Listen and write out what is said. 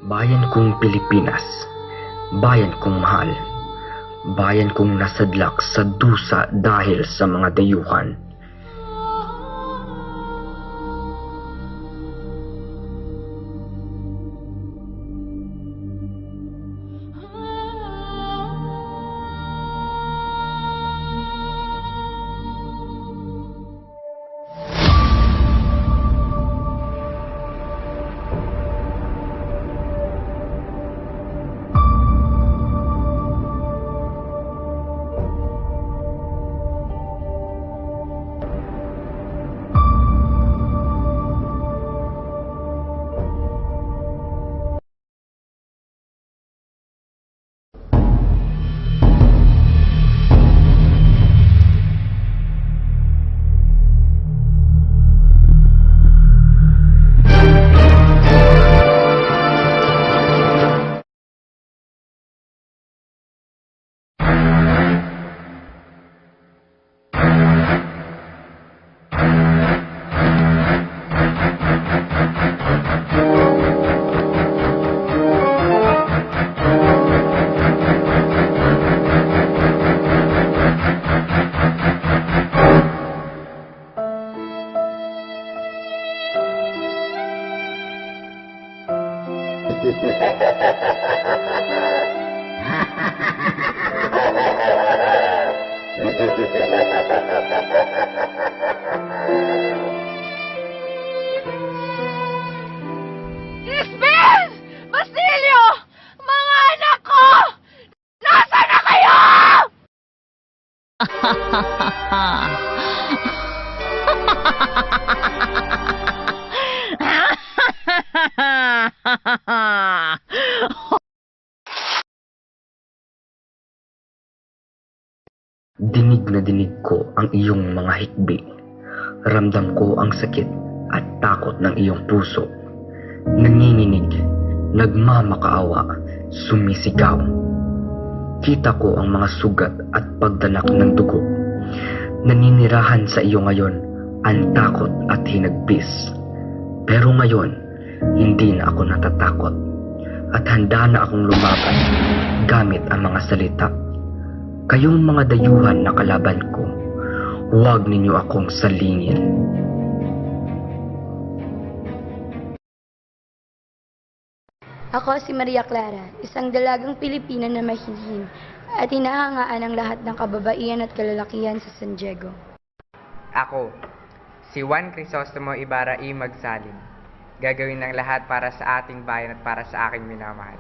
Bayan kong Pilipinas, bayan kong mahal, bayan kong nasadlak sa dusa dahil sa mga dayuhan. Isbel! Basilio! Mga anak ko! Nasaan na kayo? Dinig na dinig ko ang iyong mga hikbi. Ramdam ko ang sakit at takot ng iyong puso. Nanginginig, nagmamakaawa, sumisigaw. Kita ko ang mga sugat at pagdanak ng dugo. Naninirahan sa iyo ngayon ang takot at hinagbis. Pero ngayon, hindi na ako natatakot. At handa na akong lumaban gamit ang mga salita. Kayong mga dayuhan na kalaban ko, huwag ninyo akong salingin. Ako si Maria Clara, isang dalagang Pilipina na mahinhin at hinahangaan ang lahat ng kababaihan at kalalakihan sa San Diego. Ako, si Juan Crisostomo Ibarra y Magsalin. Gagawin ng lahat para sa ating bayan at para sa aking minamahal.